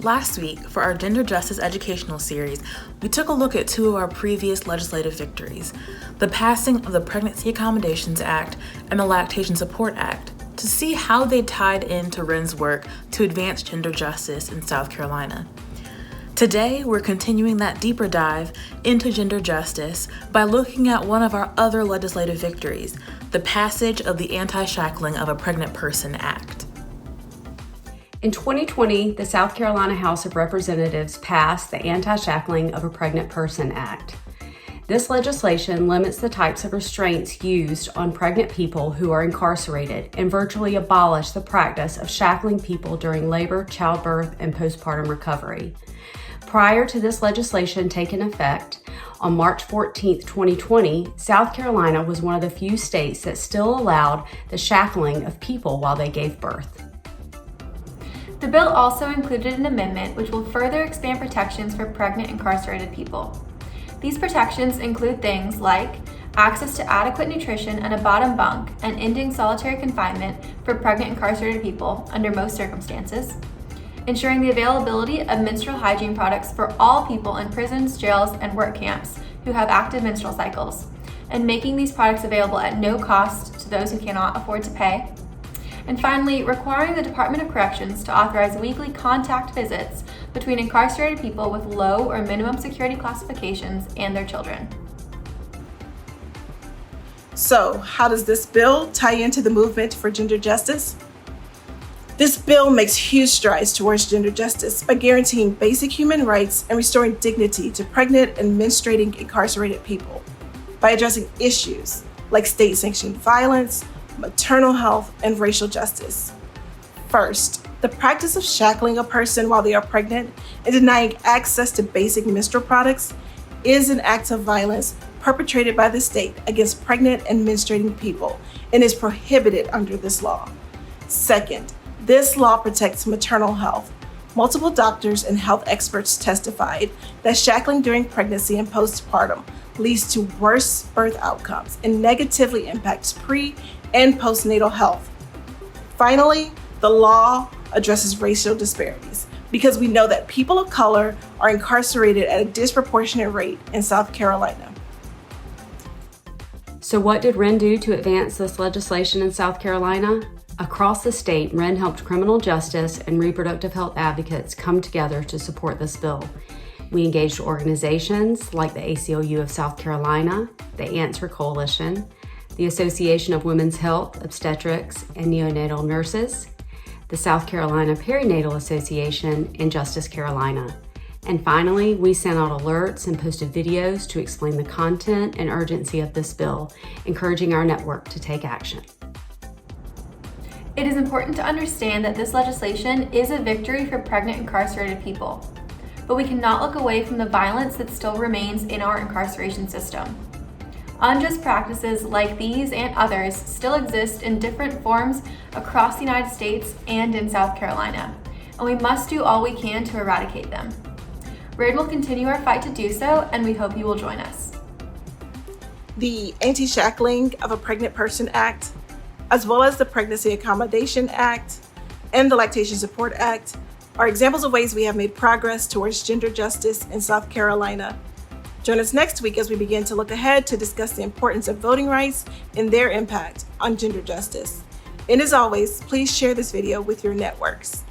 Last week, for our Gender Justice Educational Series, we took a look at two of our previous legislative victories, the passing of the Pregnancy Accommodations Act and the Lactation Support Act, to see how they tied into WREN's work to advance gender justice in South Carolina. Today, we're continuing that deeper dive into gender justice by looking at one of our other legislative victories, the passage of the Anti-Shackling of a Pregnant Person Act. In 2020, the South Carolina House of Representatives passed the Anti-Shackling of a Pregnant Person Act. This legislation limits the types of restraints used on pregnant people who are incarcerated and virtually abolished the practice of shackling people during labor, childbirth, and postpartum recovery. Prior to this legislation taking effect, on March 14, 2020, South Carolina was one of the few states that still allowed the shackling of people while they gave birth. The bill also included an amendment which will further expand protections for pregnant incarcerated people. These protections include things like access to adequate nutrition and a bottom bunk and ending solitary confinement for pregnant incarcerated people under most circumstances, ensuring the availability of menstrual hygiene products for all people in prisons, jails, and work camps who have active menstrual cycles, and making these products available at no cost to those who cannot afford to pay. And finally, requiring the Department of Corrections to authorize weekly contact visits between incarcerated people with low or minimum security classifications and their children. So, how does this bill tie into the movement for gender justice? This bill makes huge strides towards gender justice by guaranteeing basic human rights and restoring dignity to pregnant and menstruating incarcerated people by addressing issues like state-sanctioned violence, maternal health, and racial justice. First, the practice of shackling a person while they are pregnant and denying access to basic menstrual products is an act of violence perpetrated by the state against pregnant and menstruating people and is prohibited under this law. Second, this law protects maternal health. Multiple doctors and health experts testified that shackling during pregnancy and postpartum leads to worse birth outcomes and negatively impacts pre- and postnatal health. Finally, the law addresses racial disparities because we know that people of color are incarcerated at a disproportionate rate in South Carolina. So what did WREN do to advance this legislation in South Carolina? Across the state, WREN helped criminal justice and reproductive health advocates come together to support this bill. We engaged organizations like the ACLU of South Carolina, the Answer Coalition, the Association of Women's Health, Obstetrics, and Neonatal Nurses, the South Carolina Perinatal Association, and Justice Carolina. And finally, we sent out alerts and posted videos to explain the content and urgency of this bill, encouraging our network to take action. It is important to understand that this legislation is a victory for pregnant incarcerated people, but we cannot look away from the violence that still remains in our incarceration system. Unjust practices like these and others still exist in different forms across the United States and in South Carolina, and we must do all we can to eradicate them. WREN will continue our fight to do so, and we hope you will join us. The Anti-Shackling of a Pregnant Person Act, as well as the Pregnancy Accommodation Act and the Lactation Support Act, are examples of ways we have made progress towards gender justice in South Carolina. Join us next week as we begin to look ahead to discuss the importance of voting rights and their impact on gender justice. And as always, please share this video with your networks.